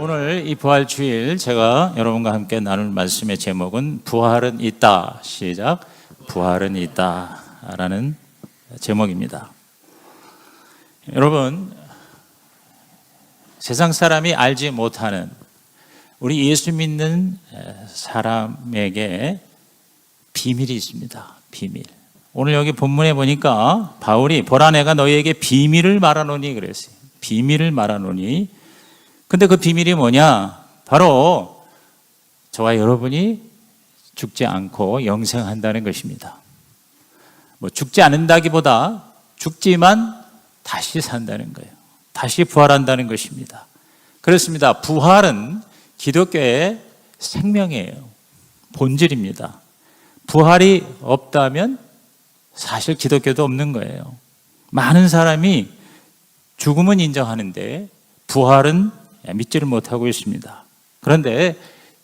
오늘 이 부활 주일 제가 여러분과 함께 나눌 말씀의 제목은 부활은 있다. 시작. 부활은 있다 라는 제목입니다. 여러분, 세상 사람이 알지 못하는 우리 예수 믿는 사람에게 비밀이 있습니다. 비밀. 오늘 여기 본문에 보니까 바울이 보라 내가 너희에게 비밀을 말하노니 그랬어요. 비밀을 말하노니. 근데 그 비밀이 뭐냐? 바로 저와 여러분이 죽지 않고 영생한다는 것입니다. 뭐 죽지 않는다기보다 죽지만 다시 산다는 거예요. 다시 부활한다는 것입니다. 그렇습니다. 부활은 기독교의 생명이에요. 본질입니다. 부활이 없다면 사실 기독교도 없는 거예요. 많은 사람이 죽음은 인정하는데 부활은 믿지를 못하고 있습니다. 그런데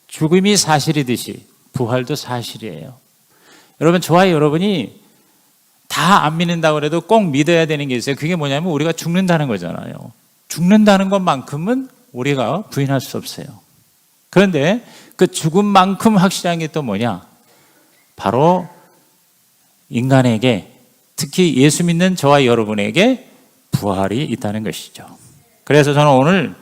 죽음이 사실이듯이 부활도 사실이에요. 여러분, 저와 여러분이 다 안 믿는다고 해도 꼭 믿어야 되는 게 있어요. 그게 뭐냐면 우리가 죽는다는 거잖아요. 죽는다는 것만큼은 우리가 부인할 수 없어요. 그런데 그 죽음만큼 확실한 게 또 뭐냐? 바로 인간에게, 특히 예수 믿는 저와 여러분에게 부활이 있다는 것이죠. 그래서 저는 오늘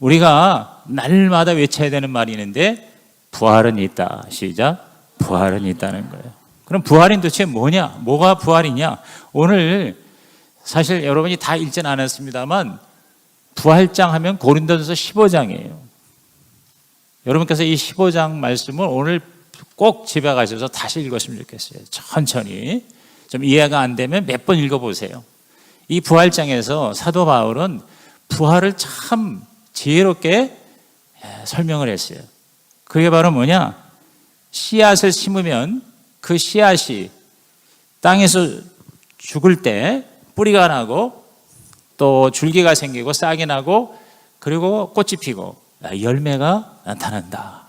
우리가 날마다 외쳐야 되는 말이 있는데 부활은 있다. 시작. 부활은 있다는 거예요. 그럼 부활은 도대체 뭐냐? 뭐가 부활이냐? 오늘 사실 여러분이 다 읽진 않았습니다만 부활장 하면 고린도전서 15장이에요. 여러분께서 이 15장 말씀을 오늘 꼭 집에 가셔서 다시 읽었으면 좋겠어요. 천천히. 좀 이해가 안 되면 몇 번 읽어보세요. 이 부활장에서 사도 바울은 부활을 참 지혜롭게 설명을 했어요. 그게 바로 뭐냐? 씨앗을 심으면 그 씨앗이 땅에서 죽을 때 뿌리가 나고 또 줄기가 생기고 싹이 나고 그리고 꽃이 피고 열매가 나타난다.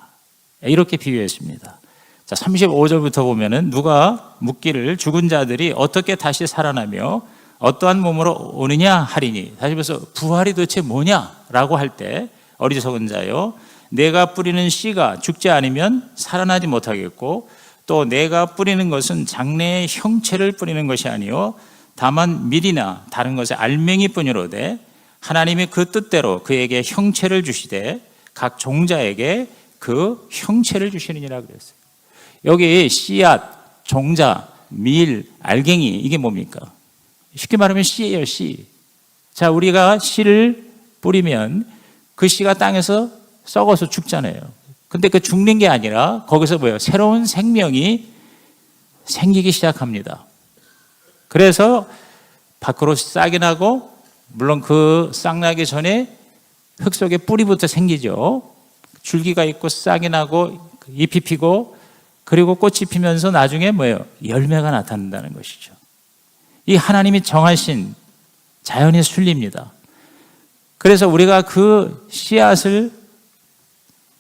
이렇게 비유했습니다. 자, 35절부터 보면은 누가 묻기를 죽은 자들이 어떻게 다시 살아나며 어떠한 몸으로 오느냐 하리니. 다시 말해서 부활이 도대체 뭐냐라고 할 때 어리석은 자요, 내가 뿌리는 씨가 죽지 않으면 살아나지 못하겠고 또 내가 뿌리는 것은 장래의 형체를 뿌리는 것이 아니요 다만 밀이나 다른 것의 알맹이 뿐이로되 하나님이 그 뜻대로 그에게 형체를 주시되 각 종자에게 그 형체를 주시느니라 그랬어요. 여기 씨앗, 종자, 밀, 알갱이, 이게 뭡니까? 쉽게 말하면 씨예요, 씨. 자, 우리가 씨를 뿌리면 그 씨가 땅에서 썩어서 죽잖아요. 근데 그 죽는 게 아니라 거기서 뭐예요? 새로운 생명이 생기기 시작합니다. 그래서 밖으로 싹이 나고, 물론 그 싹 나기 전에 흙 속에 뿌리부터 생기죠. 줄기가 있고 싹이 나고 잎이 피고 그리고 꽃이 피면서 나중에 뭐예요? 열매가 나타난다는 것이죠. 이 하나님이 정하신 자연의 순리입니다. 그래서 우리가 그 씨앗을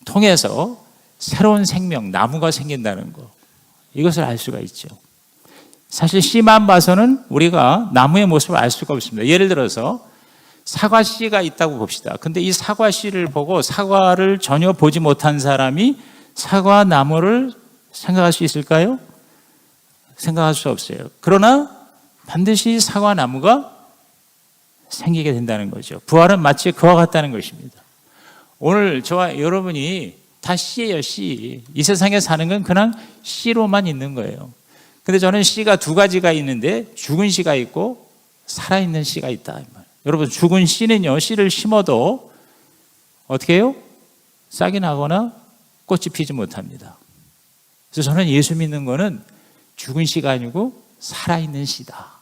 통해서 새로운 생명, 나무가 생긴다는 거, 이것을 알 수가 있죠. 사실 씨만 봐서는 우리가 나무의 모습을 알 수가 없습니다. 예를 들어서 사과 씨가 있다고 봅시다. 근데 이 사과 씨를 보고 사과를 전혀 보지 못한 사람이 사과 나무를 생각할 수 있을까요? 생각할 수 없어요. 그러나 반드시 사과 나무가 생기게 된다는 거죠. 부활은 마치 그와 같다는 것입니다. 오늘 저와 여러분이 다 씨예요, 씨. 이 세상에 사는 건 그냥 씨로만 있는 거예요. 근데 저는 씨가 두 가지가 있는데 죽은 씨가 있고 살아있는 씨가 있다. 여러분, 죽은 씨는요, 씨를 심어도 어떻게 해요? 싹이 나거나 꽃이 피지 못합니다. 그래서 저는 예수 믿는 거는 죽은 씨가 아니고 살아있는 씨다.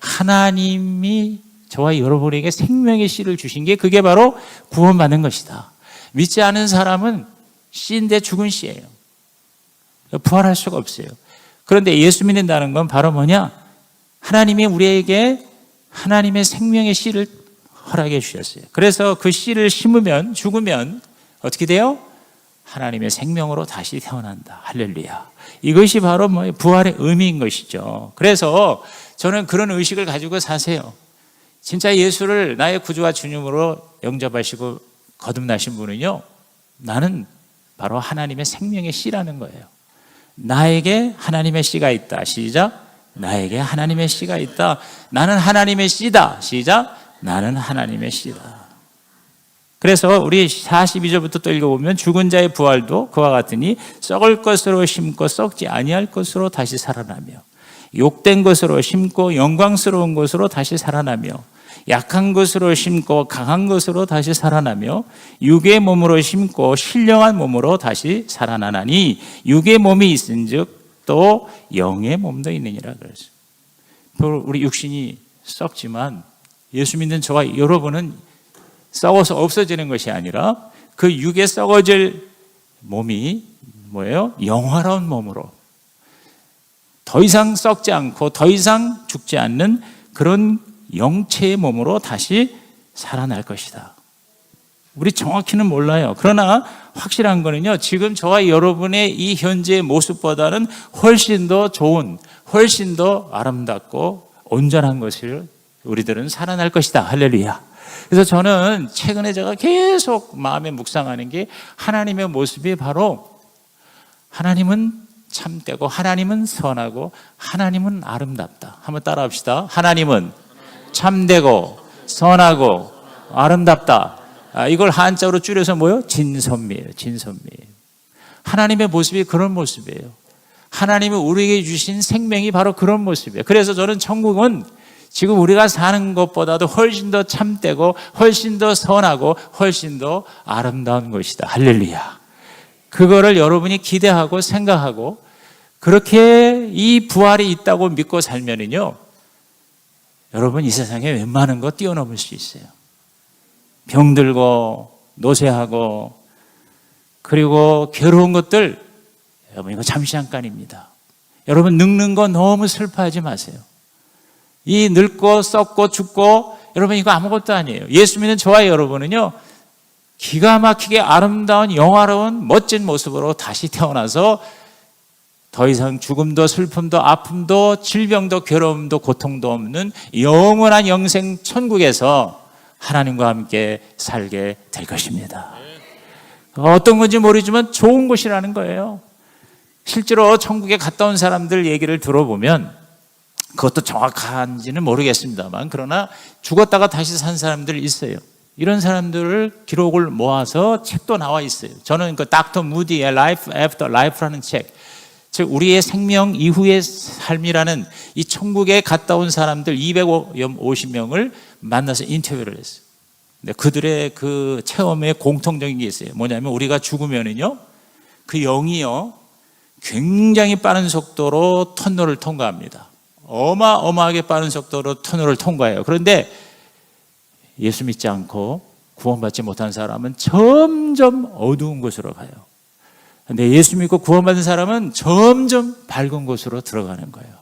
하나님이 저와 여러분에게 생명의 씨를 주신 게 그게 바로 구원받는 것이다. 믿지 않은 사람은 씨인데 죽은 씨예요. 부활할 수가 없어요. 그런데 예수 믿는다는 건 바로 뭐냐? 하나님이 우리에게 하나님의 생명의 씨를 허락해 주셨어요. 그래서 그 씨를 심으면, 죽으면 어떻게 돼요? 하나님의 생명으로 다시 태어난다. 할렐루야. 이것이 바로 부활의 의미인 것이죠. 그래서 저는 그런 의식을 가지고 사세요. 진짜 예수를 나의 구주와 주님으로 영접하시고 거듭나신 분은요, 나는 바로 하나님의 생명의 씨라는 거예요. 나에게 하나님의 씨가 있다. 시작. 나에게 하나님의 씨가 있다. 나는 하나님의 씨다. 시작. 나는 하나님의 씨다. 그래서 우리 42절부터 또 읽어보면 죽은 자의 부활도 그와 같으니 썩을 것으로 심고 썩지 아니할 것으로 다시 살아나며 욕된 것으로 심고 영광스러운 것으로 다시 살아나며 약한 것으로 심고 강한 것으로 다시 살아나며 육의 몸으로 심고 신령한 몸으로 다시 살아나나니 육의 몸이 있은즉 또 영의 몸도 있느니라 그랬어요. 우리 육신이 썩지만 예수 믿는 저와 여러분은 썩어서 없어지는 것이 아니라 그 육에 썩어질 몸이 뭐예요? 영화로운 몸으로 더 이상 썩지 않고 더 이상 죽지 않는 그런 영체의 몸으로 다시 살아날 것이다. 우리 정확히는 몰라요. 그러나 확실한 거는요, 지금 저와 여러분의 이 현재의 모습보다는 훨씬 더 좋은, 훨씬 더 아름답고 온전한 것을 우리들은 살아날 것이다. 할렐루야. 그래서 저는 최근에 제가 계속 마음에 묵상하는 게 하나님의 모습이 바로 하나님은 참되고 하나님은 선하고 하나님은 아름답다. 한번 따라합시다. 하나님은 참되고 선하고 아름답다. 이걸 한자로 줄여서 뭐예요? 진선미예요. 진선미. 하나님의 모습이 그런 모습이에요. 하나님이 우리에게 주신 생명이 바로 그런 모습이에요. 그래서 저는 천국은 지금 우리가 사는 것보다도 훨씬 더 참되고 훨씬 더 선하고 훨씬 더 아름다운 것이다. 할렐루야. 그거를 여러분이 기대하고 생각하고 그렇게 이 부활이 있다고 믿고 살면은요, 여러분 이 세상에 웬만한 거 뛰어넘을 수 있어요. 병들고 노쇠하고 그리고 괴로운 것들, 여러분 이거 잠시 잠깐입니다. 여러분 늙는 거 너무 슬퍼하지 마세요. 이 늙고 썩고 죽고 여러분 이거 아무것도 아니에요. 예수 믿는 저와 여러분은요, 기가 막히게 아름다운 영화로운 멋진 모습으로 다시 태어나서 더 이상 죽음도 슬픔도 아픔도 질병도 괴로움도 고통도 없는 영원한 영생 천국에서 하나님과 함께 살게 될 것입니다. 어떤 건지 모르지만 좋은 곳이라는 거예요. 실제로 천국에 갔다 온 사람들 얘기를 들어보면 그것도 정확한지는 모르겠습니다만 그러나 죽었다가 다시 산 사람들 있어요. 이런 사람들을 기록을 모아서 책도 나와 있어요. 저는 그 닥터 무디의 Life After Life라는 책, 즉 우리의 생명 이후의 삶이라는 이 천국에 갔다 온 사람들 250명을 만나서 인터뷰를 했어요. 근데 그들의 그 체험에 공통적인 게 있어요. 뭐냐면 우리가 죽으면은요, 그 영이요 굉장히 빠른 속도로 터널을 통과합니다. 어마어마하게 빠른 속도로 터널을 통과해요. 그런데 예수 믿지 않고 구원받지 못한 사람은 점점 어두운 곳으로 가요. 근데 예수 믿고 구원받은 사람은 점점 밝은 곳으로 들어가는 거예요.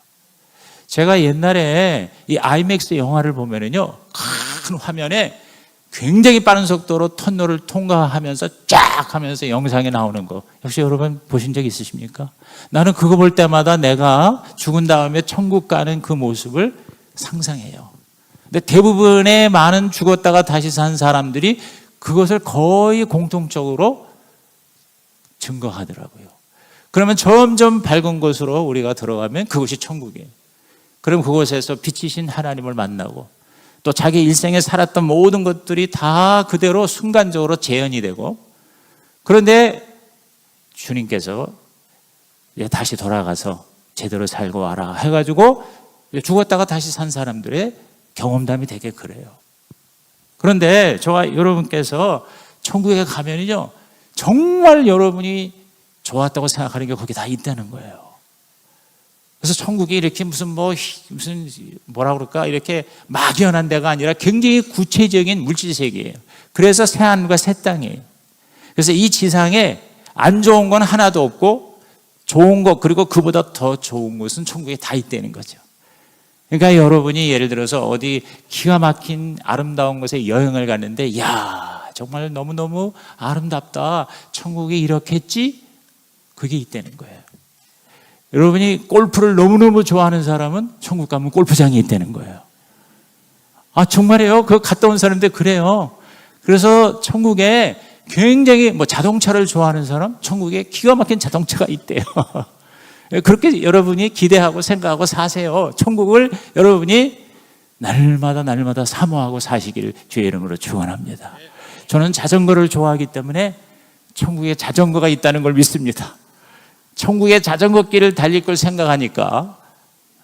제가 옛날에 이 아이맥스 영화를 보면은요, 큰 화면에 굉장히 빠른 속도로 터널을 통과하면서 쫙 하면서 영상이 나오는 거, 혹시 여러분 보신 적 있으십니까? 나는 그거 볼 때마다 내가 죽은 다음에 천국 가는 그 모습을 상상해요. 근데 대부분의 많은 죽었다가 다시 산 사람들이 그것을 거의 공통적으로 증거하더라고요. 그러면 점점 밝은 곳으로 우리가 들어가면 그것이 천국이에요. 그럼 그곳에서 빛이신 하나님을 만나고 또 자기 일생에 살았던 모든 것들이 다 그대로 순간적으로 재현이 되고, 그런데 주님께서 다시 돌아가서 제대로 살고 와라 해가지고 죽었다가 다시 산 사람들의 경험담이 되게 그래요. 그런데 저와 여러분께서 천국에 가면요, 정말 여러분이 좋았다고 생각하는 게 거기 다 있다는 거예요. 그래서 천국이 이렇게 무슨 뭐라 그럴까, 이렇게 막연한 데가 아니라 굉장히 구체적인 물질 세계예요. 그래서 새 하늘과 새 땅이에요. 그래서 이 지상에 안 좋은 건 하나도 없고 좋은 것, 그리고 그보다 더 좋은 것은 천국에 다 있다는 거죠. 그러니까 여러분이 예를 들어서 어디 기가 막힌 아름다운 곳에 여행을 갔는데, 야, 정말 너무너무 아름답다, 천국이 이렇겠지? 그게 있다는 거예요. 여러분이 골프를 너무너무 좋아하는 사람은 천국 가면 골프장이 있다는 거예요. 아, 정말이에요. 그거 갔다 온 사람들 그래요. 그래서 천국에 굉장히 자동차를 좋아하는 사람, 천국에 기가 막힌 자동차가 있대요. 그렇게 여러분이 기대하고 생각하고 사세요. 천국을 여러분이 날마다 사모하고 사시기를 주의 이름으로 축원합니다. 저는 자전거를 좋아하기 때문에 천국에 자전거가 있다는 걸 믿습니다. 천국에 자전거 길을 달릴 걸 생각하니까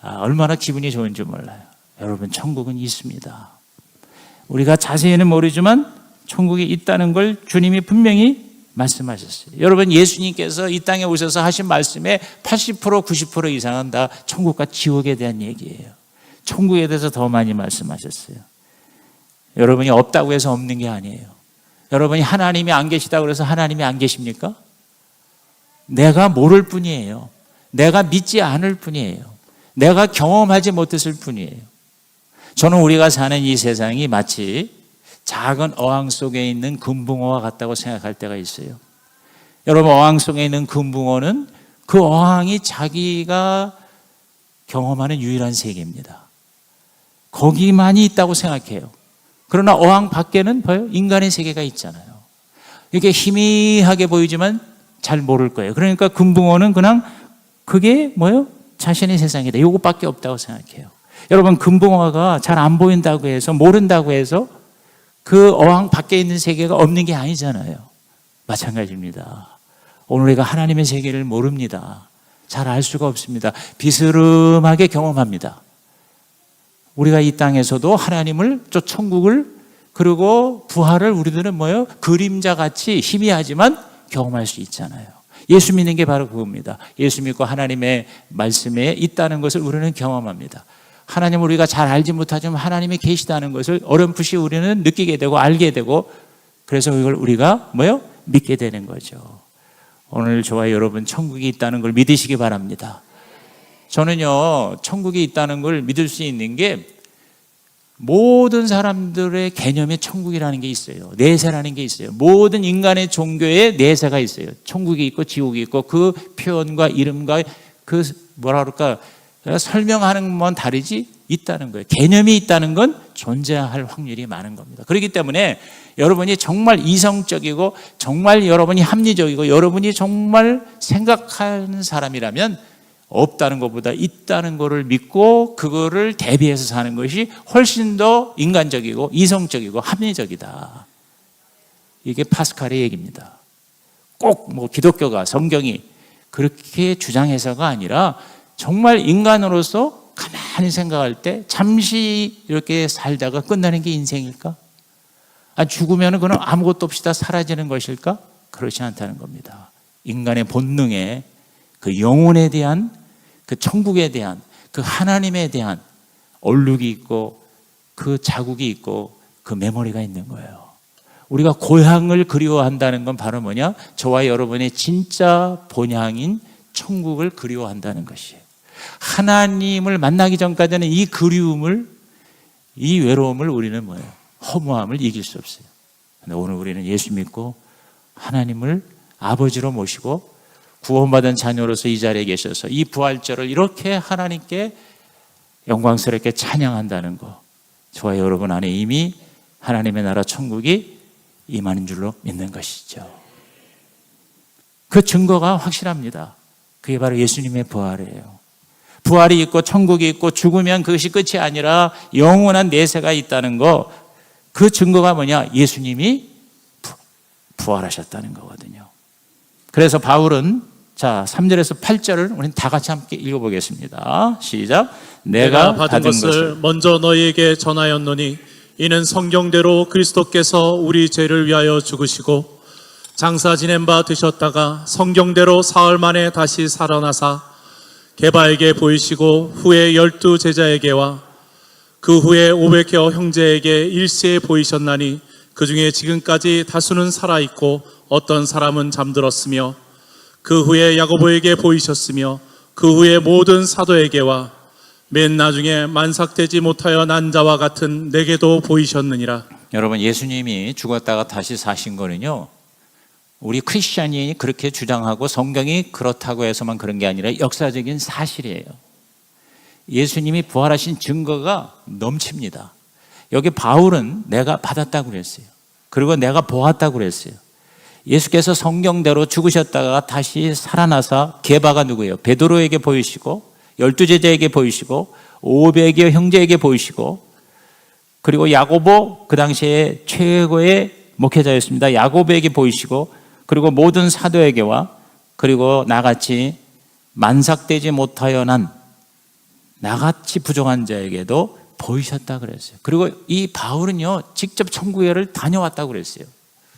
얼마나 기분이 좋은지 몰라요. 여러분, 천국은 있습니다. 우리가 자세히는 모르지만 천국이 있다는 걸 주님이 분명히 말씀하셨어요. 여러분, 예수님께서 이 땅에 오셔서 하신 말씀의 80%, 90% 이상은 다 천국과 지옥에 대한 얘기예요. 천국에 대해서 더 많이 말씀하셨어요. 여러분이 없다고 해서 없는 게 아니에요. 여러분이 하나님이 안 계시다고 해서 하나님이 안 계십니까? 내가 모를 뿐이에요. 내가 믿지 않을 뿐이에요. 내가 경험하지 못했을 뿐이에요. 저는 우리가 사는 이 세상이 마치 작은 어항 속에 있는 금붕어와 같다고 생각할 때가 있어요. 여러분, 어항 속에 있는 금붕어는 그 어항이 자기가 경험하는 유일한 세계입니다. 거기만이 있다고 생각해요. 그러나 어항 밖에는 봐요, 인간의 세계가 있잖아요. 이렇게 희미하게 보이지만 잘 모를 거예요. 그러니까 금붕어는 그냥 그게 자신의 세상이다, 이것밖에 없다고 생각해요. 여러분, 금붕어가 잘 안 보인다고 해서, 모른다고 해서 그 어항 밖에 있는 세계가 없는 게 아니잖아요. 마찬가지입니다. 오늘 우리가 하나님의 세계를 모릅니다. 잘 알 수가 없습니다. 비스름하게 경험합니다. 우리가 이 땅에서도 하나님을, 또 천국을, 그리고 부활을 우리들은 그림자같이 희미하지만 경험할 수 있잖아요. 예수 믿는 게 바로 그겁니다. 예수 믿고 하나님의 말씀에 있다는 것을 우리는 경험합니다. 하나님을 우리가 잘 알지 못하지만 하나님이 계시다는 것을 어렴풋이 우리는 느끼게 되고 알게 되고, 그래서 이걸 우리가 믿게 되는 거죠. 오늘 저와 여러분, 천국이 있다는 걸 믿으시기 바랍니다. 저는요, 천국이 있다는 걸 믿을 수 있는 게, 모든 사람들의 개념에 천국이라는 게 있어요. 내세라는 게 있어요. 모든 인간의 종교에 내세가 있어요. 천국이 있고 지옥이 있고, 그 표현과 이름과 그 설명하는 건 다르지 있다는 거예요. 개념이 있다는 건 존재할 확률이 많은 겁니다. 그렇기 때문에 여러분이 정말 이성적이고, 정말 여러분이 합리적이고, 여러분이 정말 생각하는 사람이라면 없다는 것보다 있다는 것을 믿고 그거를 대비해서 사는 것이 훨씬 더 인간적이고 이성적이고 합리적이다. 이게 파스칼의 얘기입니다. 꼭 기독교가, 성경이 그렇게 주장해서가 아니라, 정말 인간으로서 가만히 생각할 때 잠시 이렇게 살다가 끝나는 게 인생일까? 죽으면 그는 아무것도 없이 다 사라지는 것일까? 그렇지 않다는 겁니다. 인간의 본능에 그 영혼에 대한, 그 천국에 대한, 그 하나님에 대한 얼룩이 있고, 그 자국이 있고, 그 메모리가 있는 거예요. 우리가 고향을 그리워한다는 건 바로 뭐냐? 저와 여러분의 진짜 본향인 천국을 그리워한다는 것이에요. 하나님을 만나기 전까지는 이 그리움을, 이 외로움을 우리는 허무함을 이길 수 없어요. 근데 오늘 우리는 예수 믿고 하나님을 아버지로 모시고 구원받은 자녀로서 이 자리에 계셔서 이 부활절을 이렇게 하나님께 영광스럽게 찬양한다는 것, 저와 여러분 안에 이미 하나님의 나라 천국이 임하는 줄로 믿는 것이죠. 그 증거가 확실합니다. 그게 바로 예수님의 부활이에요. 부활이 있고 천국이 있고, 죽으면 그것이 끝이 아니라 영원한 내세가 있다는 거, 그 증거가 뭐냐? 예수님이 부활하셨다는 거거든요. 그래서 바울은 3절에서 8절을 우리는 다 같이 함께 읽어보겠습니다. 시작. 내가 받은 것을 먼저 너희에게 전하였노니 이는 성경대로 그리스도께서 우리 죄를 위하여 죽으시고 장사 지낸 바 되셨다가 성경대로 사흘 만에 다시 살아나사 게바에게 보이시고 후에 12 제자에게와 그 후에 500여 형제에게 일시에 보이셨나니 그 중에 지금까지 다수는 살아있고 어떤 사람은 잠들었으며 그 후에 야고보에게 보이셨으며 그 후에 모든 사도에게와 맨 나중에 만삭되지 못하여 난 자와 같은 내게도 보이셨느니라. 여러분, 예수님이 죽었다가 다시 사신 거는요, 우리 크리스찬이 그렇게 주장하고 성경이 그렇다고 해서만 그런 게 아니라 역사적인 사실이에요. 예수님이 부활하신 증거가 넘칩니다. 여기 바울은 내가 받았다고 그랬어요. 그리고 내가 보았다고 그랬어요. 예수께서 성경대로 죽으셨다가 다시 살아나서 게바가 누구예요? 베드로에게 보이시고 12제자에게 보이시고 500여 형제에게 보이시고 그리고 야고보 그 당시에 최고의 목회자였습니다. 야고보에게 보이시고 그리고 모든 사도에게와 그리고 나같이 만삭되지 못하여 난 나같이 부족한 자에게도 보이셨다 그랬어요. 그리고 이 바울은요 직접 천국에를 다녀왔다고 그랬어요.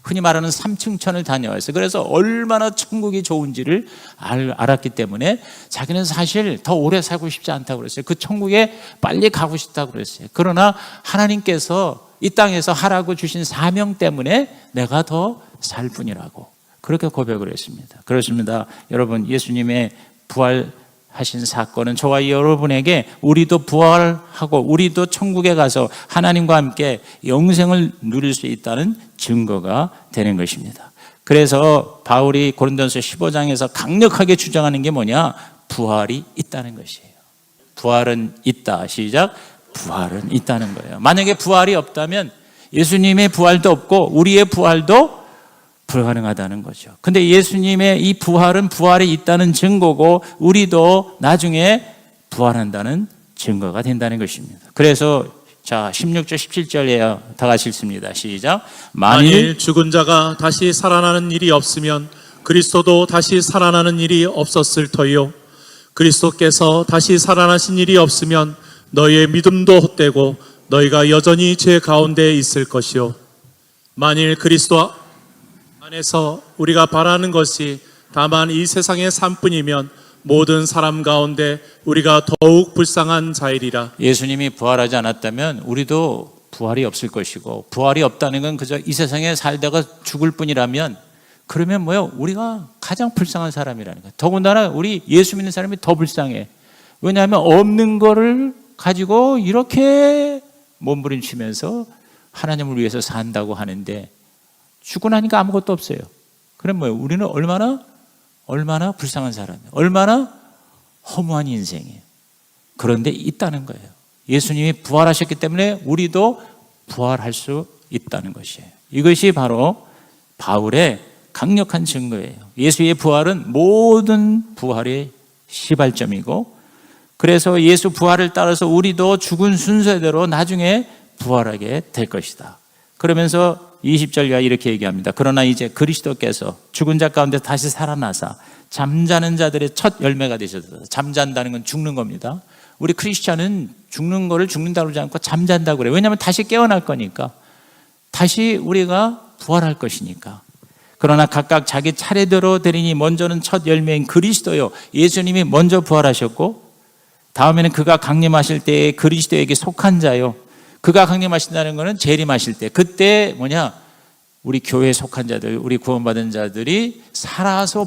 흔히 말하는 삼층천을 다녀왔어요. 그래서 얼마나 천국이 좋은지를 알았기 때문에 자기는 사실 더 오래 살고 싶지 않다고 그랬어요. 그 천국에 빨리 가고 싶다고 그랬어요. 그러나 하나님께서 이 땅에서 하라고 주신 사명 때문에 내가 더 살 뿐이라고 그렇게 고백을 했습니다. 그렇습니다. 여러분, 예수님의 부활하신 사건은 저와 여러분에게 우리도 부활하고 우리도 천국에 가서 하나님과 함께 영생을 누릴 수 있다는 증거가 되는 것입니다. 그래서 바울이 고린도전서 15장에서 강력하게 주장하는 게 뭐냐? 부활이 있다는 것이에요. 부활은 있다. 시작. 부활은 있다는 거예요. 만약에 부활이 없다면 예수님의 부활도 없고 우리의 부활도 불가능하다는 거죠. 근데 예수님의 이 부활은 부활이 있다는 증거고 우리도 나중에 부활한다는 증거가 된다는 것입니다. 그래서 자 16절 17절에 다 같이 읽습니다. 시작. 만일 죽은 자가 다시 살아나는 일이 없으면 그리스도도 다시 살아나는 일이 없었을 터이요 그리스도께서 다시 살아나신 일이 없으면 너희의 믿음도 헛되고 너희가 여전히 죄 가운데 있을 것이요 만일 그리스도 안에서 우리가 바라는 것이 다만 이 세상의 삶뿐이면 모든 사람 가운데 우리가 더욱 불쌍한 자이리라. 예수님이 부활하지 않았다면 우리도 부활이 없을 것이고 부활이 없다는 건 그저 이 세상에 살다가 죽을 뿐이라면 그러면 뭐요? 우리가 가장 불쌍한 사람이라는 거예요. 더군다나 우리 예수 믿는 사람이 더 불쌍해. 왜냐하면 없는 거를 가지고 이렇게 몸부림치면서 하나님을 위해서 산다고 하는데 죽고 나니까 아무것도 없어요. 그럼 뭐예요? 우리는 얼마나 불쌍한 사람이에요. 얼마나 허무한 인생이에요. 그런데 있다는 거예요. 예수님이 부활하셨기 때문에 우리도 부활할 수 있다는 것이에요. 이것이 바로 바울의 강력한 증거예요. 예수의 부활은 모든 부활의 시발점이고 그래서 예수 부활을 따라서 우리도 죽은 순서대로 나중에 부활하게 될 것이다. 그러면서 20절 이하 이렇게 얘기합니다. 그러나 이제 그리스도께서 죽은 자 가운데 다시 살아나사 잠자는 자들의 첫 열매가 되셨다. 잠잔다는 건 죽는 겁니다. 우리 크리스찬은 죽는 거를 죽는다고 그러지 않고 잠잔다고 그래요. 왜냐하면 다시 깨어날 거니까. 다시 우리가 부활할 것이니까. 그러나 각각 자기 차례대로 되리니 먼저는 첫 열매인 그리스도요. 예수님이 먼저 부활하셨고 다음에는 그가 강림하실 때에 그리스도에게 속한 자요. 그가 강림하신다는 것은 재림하실 때 그때 뭐냐 우리 교회에 속한 자들 우리 구원받은 자들이 살아서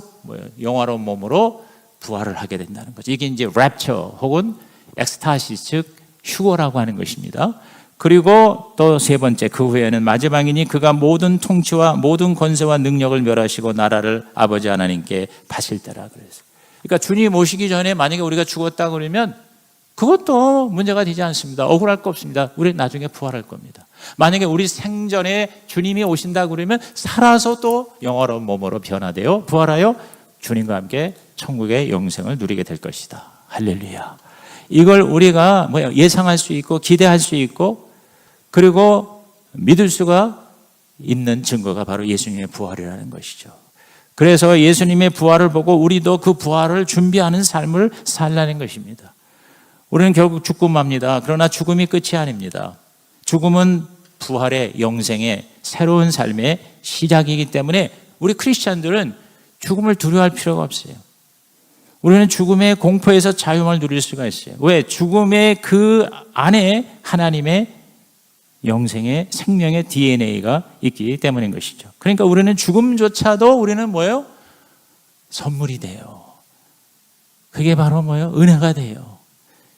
영화로운 몸으로 부활을 하게 된다는 거죠. 이게 이제 랩처 혹은 엑스타시스 즉 휴거라고 하는 것입니다. 그리고 또 세 번째 그 후에는 마지막이니 그가 모든 통치와 모든 권세와 능력을 멸하시고 나라를 아버지 하나님께 바칠 때라 그랬어요. 그러니까 주님 오시기 전에 만약에 우리가 죽었다 그러면 그것도 문제가 되지 않습니다. 억울할 거 없습니다. 우리 나중에 부활할 겁니다. 만약에 우리 생전에 주님이 오신다 그러면 살아서 또 영화로운 몸으로 변화되어 부활하여 주님과 함께 천국의 영생을 누리게 될 것이다. 할렐루야. 이걸 우리가 예상할 수 있고 기대할 수 있고 그리고 믿을 수가 있는 증거가 바로 예수님의 부활이라는 것이죠. 그래서 예수님의 부활을 보고 우리도 그 부활을 준비하는 삶을 살라는 것입니다. 우리는 결국 죽고 맙니다. 그러나 죽음이 끝이 아닙니다. 죽음은 부활의 영생의 새로운 삶의 시작이기 때문에 우리 크리스찬들은 죽음을 두려워할 필요가 없어요. 우리는 죽음의 공포에서 자유함을 누릴 수가 있어요. 왜? 죽음의 그 안에 하나님의 영생의 생명의 DNA가 있기 때문인 것이죠. 그러니까 우리는 죽음조차도 우리는 뭐예요? 선물이 돼요. 그게 바로 뭐예요? 은혜가 돼요.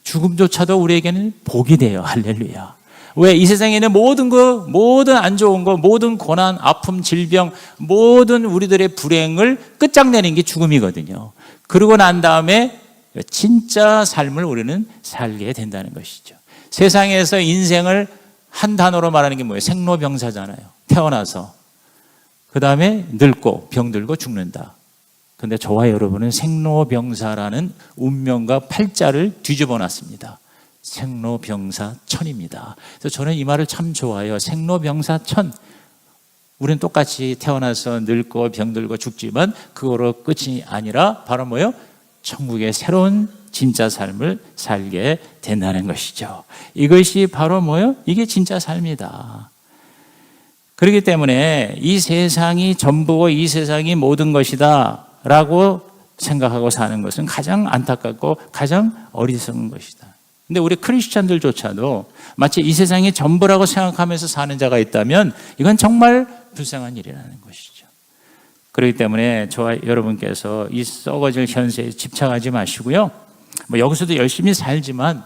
죽음조차도 우리에게는 복이 돼요. 할렐루야. 왜? 이 세상에 있는 모든 안 좋은 거, 모든 고난, 아픔, 질병, 모든 우리들의 불행을 끝장내는 게 죽음이거든요. 그러고 난 다음에 진짜 삶을 우리는 살게 된다는 것이죠. 세상에서 인생을 한 단어로 말하는 게 뭐예요? 생로병사잖아요. 태어나서 그 다음에 늙고 병들고 죽는다. 근데 저와 여러분은 생로병사라는 운명과 팔자를 뒤집어 놨습니다. 생로병사천입니다. 그래서 저는 이 말을 참 좋아해요. 생로병사천. 우리는 똑같이 태어나서 늙고 병들고 죽지만 그거로 끝이 아니라 바로 뭐예요? 천국의 새로운 진짜 삶을 살게 된다는 것이죠. 이것이 바로 뭐예요? 이게 진짜 삶이다. 그렇기 때문에 이 세상이 전부고 이 세상이 모든 것이다 라고 생각하고 사는 것은 가장 안타깝고 가장 어리석은 것이다. 근데 우리 크리스찬들조차도 마치 이 세상이 전부라고 생각하면서 사는 자가 있다면 이건 정말 불쌍한 일이라는 것이죠. 그렇기 때문에 저와 여러분께서 이 썩어질 현세에 집착하지 마시고요. 뭐 여기서도 열심히 살지만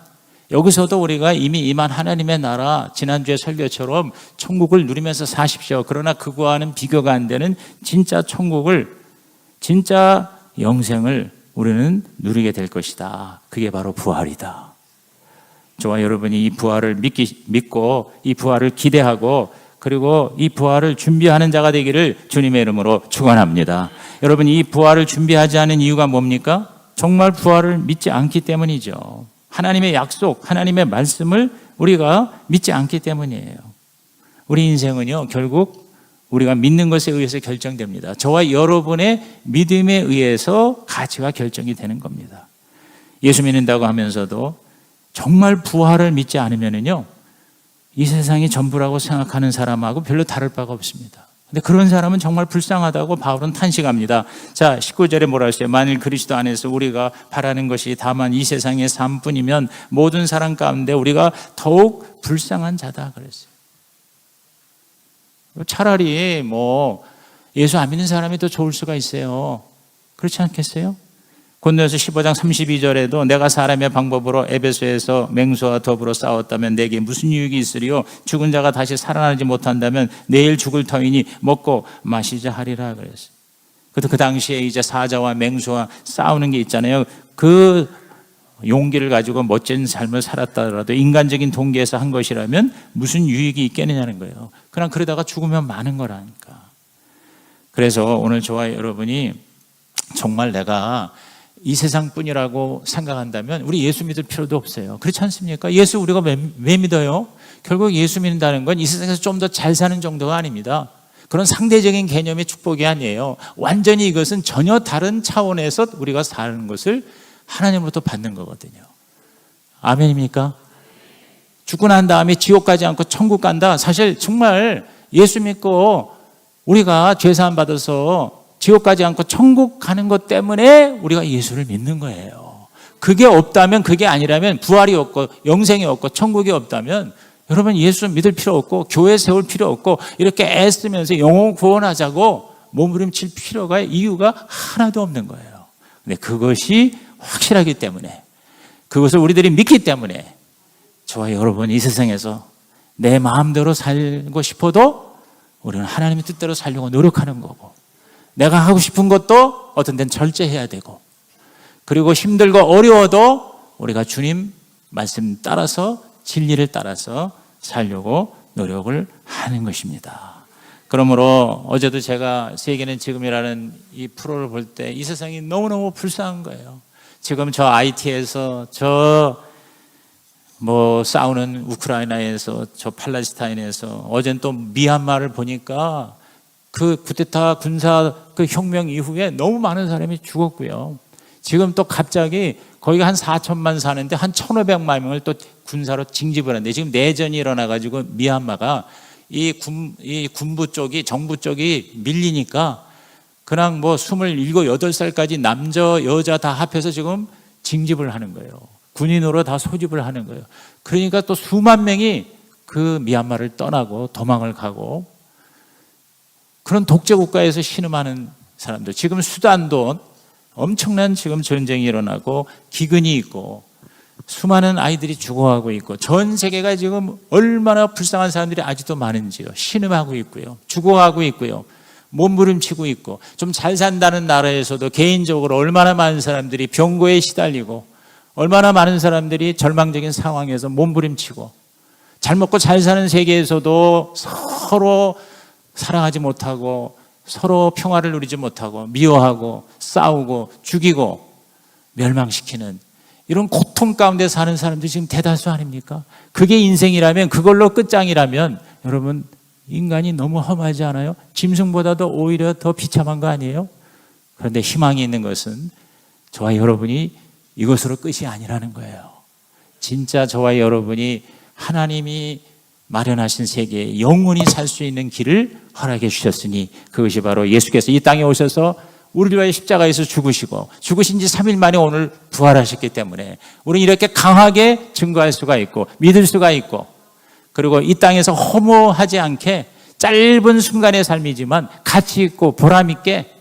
여기서도 우리가 이미 임한 하나님의 나라, 지난주에 설교처럼 천국을 누리면서 사십시오. 그러나 그거와는 비교가 안 되는 진짜 천국을, 진짜 영생을 우리는 누리게 될 것이다. 그게 바로 부활이다. 저와 여러분이 이 부활을 믿고 이 부활을 기대하고 그리고 이 부활을 준비하는 자가 되기를 주님의 이름으로 축원합니다. 여러분, 이 부활을 준비하지 않은 이유가 뭡니까? 정말 부활을 믿지 않기 때문이죠. 하나님의 약속, 하나님의 말씀을 우리가 믿지 않기 때문이에요. 우리 인생은요, 결국 우리가 믿는 것에 의해서 결정됩니다. 저와 여러분의 믿음에 의해서 가치가 결정이 되는 겁니다. 예수 믿는다고 하면서도 정말 부활을 믿지 않으면요, 이 세상이 전부라고 생각하는 사람하고 별로 다를 바가 없습니다. 근데 그런 사람은 정말 불쌍하다고 바울은 탄식합니다. 자, 19절에 뭐라 했어요? 만일 그리스도 안에서 우리가 바라는 것이 다만 이 세상의 삶뿐이면 모든 사람 가운데 우리가 더욱 불쌍한 자다 그랬어요. 차라리 뭐 예수 안 믿는 사람이 더 좋을 수가 있어요. 그렇지 않겠어요? 고린도서 15장 32절에도 내가 사람의 방법으로 에베소에서 맹수와 더불어 싸웠다면 내게 무슨 유익이 있으리요? 죽은 자가 다시 살아나지 못한다면 내일 죽을 터이니 먹고 마시자 하리라 그랬어요. 그 당시에 이제 사자와 맹수와 싸우는 게 있잖아요. 그 용기를 가지고 멋진 삶을 살았다라도 인간적인 동기에서 한 것이라면 무슨 유익이 있겠느냐는 거예요. 그냥 그러다가 죽으면 많은 거라니까. 그래서 오늘 저와 여러분이 정말 내가 이 세상뿐이라고 생각한다면 우리 예수 믿을 필요도 없어요. 그렇지 않습니까? 예수 우리가 왜 믿어요? 결국 예수 믿는다는 건 이 세상에서 좀 더 잘 사는 정도가 아닙니다. 그런 상대적인 개념의 축복이 아니에요. 완전히 이것은 전혀 다른 차원에서 우리가 사는 것을 하나님으로부터 받는 거거든요. 아멘입니까? 죽고 난 다음에 지옥 가지 않고 천국 간다. 사실 정말 예수 믿고 우리가 죄사함 받아서 지옥 가지 않고 천국 가는 것 때문에 우리가 예수를 믿는 거예요. 그게 없다면, 그게 아니라면, 부활이 없고 영생이 없고 천국이 없다면 여러분 예수 믿을 필요 없고 교회 세울 필요 없고 이렇게 애쓰면서 영혼 구원하자고 몸부림칠 필요가, 이유가 하나도 없는 거예요. 근데 그것이 확실하기 때문에, 그것을 우리들이 믿기 때문에 저와 여러분 이 세상에서 내 마음대로 살고 싶어도 우리는 하나님의 뜻대로 살려고 노력하는 거고, 내가 하고 싶은 것도 어떤 데는 절제해야 되고, 그리고 힘들고 어려워도 우리가 주님 말씀 따라서, 진리를 따라서 살려고 노력을 하는 것입니다. 그러므로 어제도 제가 세계는 지금이라는 이 프로를 볼 때 이 세상이 너무너무 불쌍한 거예요. 지금 저 IT에서 싸우는 우크라이나에서, 저 팔레스타인에서, 어젠 또 미얀마를 보니까 그 쿠데타 군사 그 혁명 이후에 너무 많은 사람이 죽었고요. 지금 또 갑자기 거기가 한 4천만 사는데 한 1,500만 명을 또 군사로 징집을 하는데, 지금 내전이 일어나가지고 미얀마가 이 군부 쪽이, 정부 쪽이 밀리니까 그냥 27, 8살까지 남자, 여자 다 합해서 지금 징집을 하는 거예요. 군인으로 다 소집을 하는 거예요. 그러니까 또 수만 명이 그 미얀마를 떠나고 도망을 가고, 그런 독재 국가에서 신음하는 사람들, 지금 수단도 엄청난 지금 전쟁이 일어나고 기근이 있고 수많은 아이들이 죽어가고 있고, 전 세계가 지금 얼마나 불쌍한 사람들이 아직도 많은지요. 신음하고 있고요, 죽어가고 있고요, 몸부림치고 있고, 좀 잘 산다는 나라에서도 개인적으로 얼마나 많은 사람들이 병고에 시달리고, 얼마나 많은 사람들이 절망적인 상황에서 몸부림치고, 잘 먹고 잘 사는 세계에서도 서로 사랑하지 못하고 서로 평화를 누리지 못하고 미워하고 싸우고 죽이고 멸망시키는 이런 고통 가운데 사는 사람들이 지금 대다수 아닙니까? 그게 인생이라면, 그걸로 끝장이라면 여러분, 인간이 너무 험하지 않아요? 짐승보다도 오히려 더 비참한 거 아니에요? 그런데 희망이 있는 것은 저와 여러분이 이것으로 끝이 아니라는 거예요. 진짜 저와 여러분이 하나님이 마련하신 세계에 영원히 살 수 있는 길을 허락해 주셨으니, 그것이 바로 예수께서 이 땅에 오셔서 우리를 위하여 십자가에서 죽으시고 죽으신 지 3일 만에 오늘 부활하셨기 때문에 우리는 이렇게 강하게 증거할 수가 있고 믿을 수가 있고, 그리고 이 땅에서 허무하지 않게 짧은 순간의 삶이지만 가치 있고 보람 있게,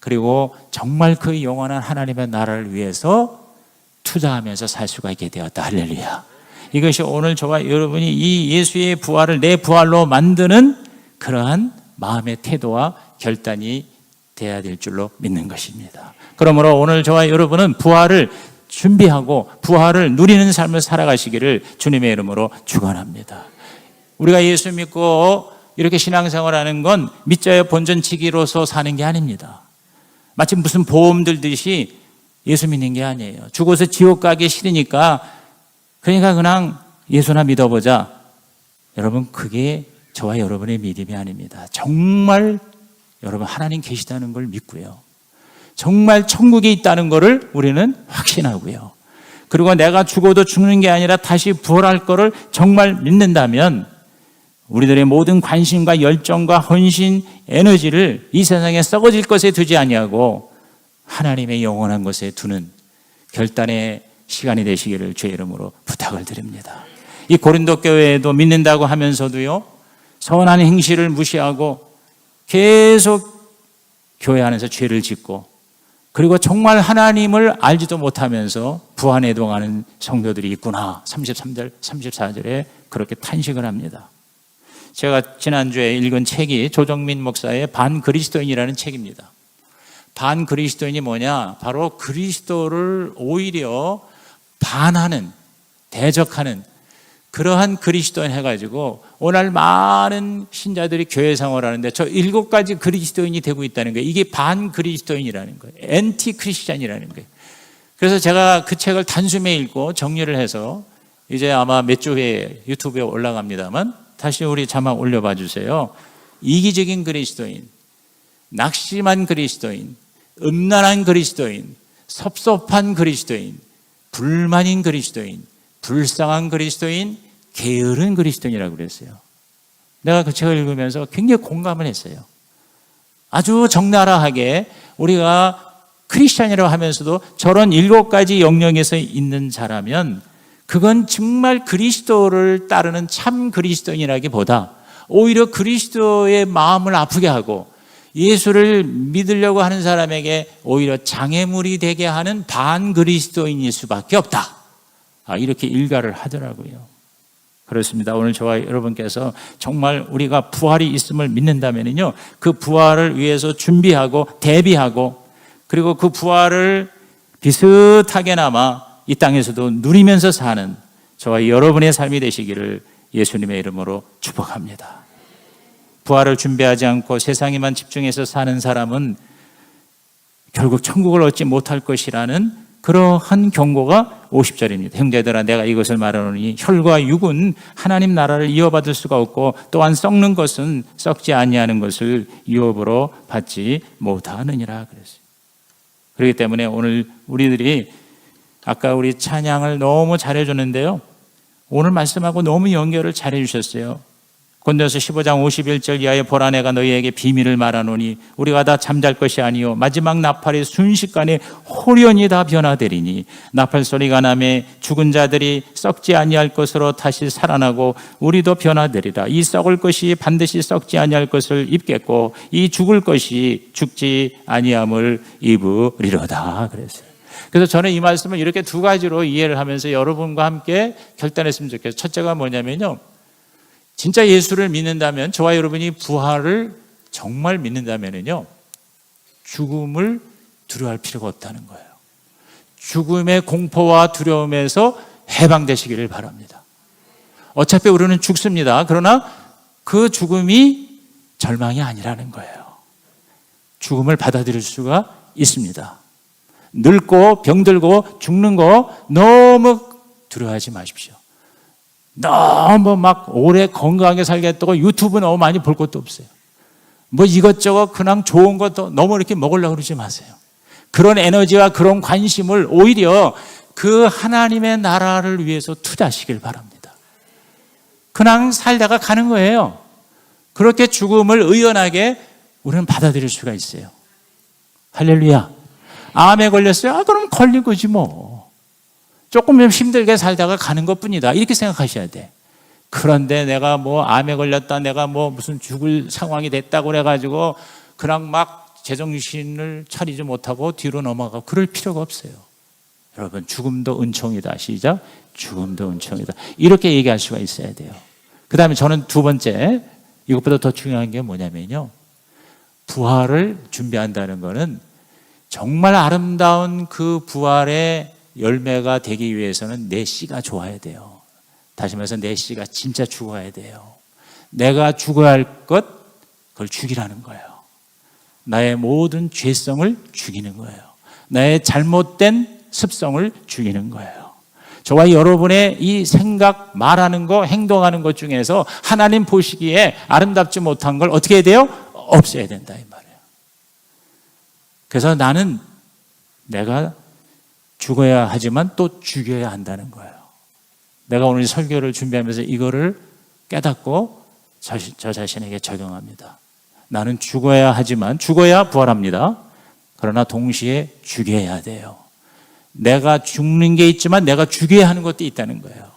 그리고 정말 그 영원한 하나님의 나라를 위해서 투자하면서 살 수가 있게 되었다. 할렐루야. 이것이 오늘 저와 여러분이 이 예수의 부활을 내 부활로 만드는 그러한 마음의 태도와 결단이 돼야 될 줄로 믿는 것입니다. 그러므로 오늘 저와 여러분은 부활을 준비하고 부활을 누리는 삶을 살아가시기를 주님의 이름으로 축원합니다. 우리가 예수 믿고 이렇게 신앙생활하는 건 믿자의 본전치기로서 사는 게 아닙니다. 마치 무슨 보험 들듯이 예수 믿는 게 아니에요. 죽어서 지옥 가기 싫으니까 그냥 예수나 믿어보자. 여러분, 그게 저와 여러분의 믿음이 아닙니다. 정말 여러분 하나님 계시다는 걸 믿고요, 정말 천국에 있다는 것을 우리는 확신하고요, 그리고 내가 죽어도 죽는 게 아니라 다시 부활할 것을 정말 믿는다면 우리들의 모든 관심과 열정과 헌신, 에너지를 이 세상에 썩어질 것에 두지 아니하고 하나님의 영원한 것에 두는 결단의 시간이 되시기를 주의 이름으로 부탁을 드립니다. 이 고린도 교회에도 믿는다고 하면서도요, 선한 행실을 무시하고 계속 교회 안에서 죄를 짓고, 그리고 정말 하나님을 알지도 못하면서 부안해동하는 성도들이 있구나. 33절, 34절에 그렇게 탄식을 합니다. 제가 지난주에 읽은 책이 조정민 목사의 반그리스도인이라는 책입니다. 반그리스도인이 뭐냐? 바로 그리스도를 오히려 반하는, 대적하는 그러한 그리스도인 해가지고 오늘 많은 신자들이 교회 생활하는데 저 7가지 그리스도인이 되고 있다는 거예요. 이게 반그리스도인이라는 거예요. 엔티 크리스찬이라는 거예요. 그래서 제가 그 책을 단숨에 읽고 정리를 해서 이제 아마 몇 주 후에 유튜브에 올라갑니다만 다시 우리 자막 올려봐 주세요. 이기적인 그리스도인, 낙심한 그리스도인, 음란한 그리스도인, 섭섭한 그리스도인, 불만인 그리스도인, 불쌍한 그리스도인, 게으른 그리스도인이라고 그랬어요. 내가 그 책을 읽으면서 굉장히 공감을 했어요. 아주 적나라하게 우리가 크리스찬이라고 하면서도 저런 7가지 영역에서 있는 자라면 그건 정말 그리스도를 따르는 참 그리스도인이라기보다 오히려 그리스도의 마음을 아프게 하고 예수를 믿으려고 하는 사람에게 오히려 장애물이 되게 하는 반그리스도인일 수밖에 없다. 이렇게 일가를 하더라고요. 그렇습니다. 오늘 저와 여러분께서 정말 우리가 부활이 있음을 믿는다면요, 그 부활을 위해서 준비하고 대비하고, 그리고 그 부활을 비슷하게나마 이 땅에서도 누리면서 사는 저와 여러분의 삶이 되시기를 예수님의 이름으로 축복합니다. 부활을 준비하지 않고 세상에만 집중해서 사는 사람은 결국 천국을 얻지 못할 것이라는 그러한 경고가 50절입니다. 형제들아, 내가 이것을 말하노니 혈과 육은 하나님 나라를 이어받을 수가 없고 또한 썩는 것은 썩지 아니하는 것을 유업으로 받지 못하느니라 그랬어요. 그렇기 때문에 오늘 우리들이 아까 우리 찬양을 너무 잘해줬는데요, 오늘 말씀하고 너무 연결을 잘해주셨어요. 고린도서 15장 51절 이하에 보라, 내가 너희에게 비밀을 말하노니 우리가 다 잠잘 것이 아니요 마지막 나팔이 순식간에 호련히 다 변화되리니 나팔 소리가 나매 죽은 자들이 썩지 아니할 것으로 다시 살아나고 우리도 변화되리라. 이 썩을 것이 반드시 썩지 아니할 것을 입겠고 이 죽을 것이 죽지 아니함을 입으리로다 그랬어요. 그래서 저는 이 말씀을 이렇게 2가지로 이해를 하면서 여러분과 함께 결단했으면 좋겠어요. 첫째가 뭐냐면요, 진짜 예수를 믿는다면, 저와 여러분이 부활을 정말 믿는다면요, 죽음을 두려워할 필요가 없다는 거예요. 죽음의 공포와 두려움에서 해방되시기를 바랍니다. 어차피 우리는 죽습니다. 그러나 그 죽음이 절망이 아니라는 거예요. 죽음을 받아들일 수가 있습니다. 늙고 병들고 죽는 거 너무 두려워하지 마십시오. 너무 막 오래 건강하게 살겠다고 유튜브 너무 많이 볼 것도 없어요. 뭐 이것저것 그냥 좋은 것도 너무 이렇게 먹으려고 그러지 마세요. 그런 에너지와 그런 관심을 오히려 그 하나님의 나라를 위해서 투자하시길 바랍니다. 그냥 살다가 가는 거예요. 그렇게 죽음을 의연하게 우리는 받아들일 수가 있어요. 할렐루야. 암에 걸렸어요? 그럼 걸린 거지 뭐. 조금 힘들게 살다가 가는 것뿐이다. 이렇게 생각하셔야 돼. 그런데 내가 뭐 암에 걸렸다, 내가 뭐 무슨 죽을 상황이 됐다고 그래가지고 그냥 막 제정신을 차리지 못하고 뒤로 넘어가고 그럴 필요가 없어요. 여러분, 죽음도 은총이다. 시작. 죽음도 은총이다. 이렇게 얘기할 수가 있어야 돼요. 그 다음에 저는 두 번째, 이것보다 더 중요한 게 뭐냐면요, 부활을 준비한다는 것은 정말 아름다운 그 부활의 열매가 되기 위해서는 내 씨가 좋아야 돼요. 다시 말해서 내 씨가 진짜 죽어야 돼요. 내가 죽어야 할 것, 그걸 죽이라는 거예요. 나의 모든 죄성을 죽이는 거예요. 나의 잘못된 습성을 죽이는 거예요. 저와 여러분의 이 생각, 말하는 거, 행동하는 것 중에서 하나님 보시기에 아름답지 못한 걸 어떻게 해야 돼요? 없애야 된다 이 말이에요. 그래서 나는 내가 죽어야 하지만 또 죽여야 한다는 거예요. 내가 오늘 설교를 준비하면서 이거를 깨닫고 저 자신에게 적용합니다. 나는 죽어야 하지만 죽어야 부활합니다. 그러나 동시에 죽여야 돼요. 내가 죽는 게 있지만 내가 죽여야 하는 것도 있다는 거예요.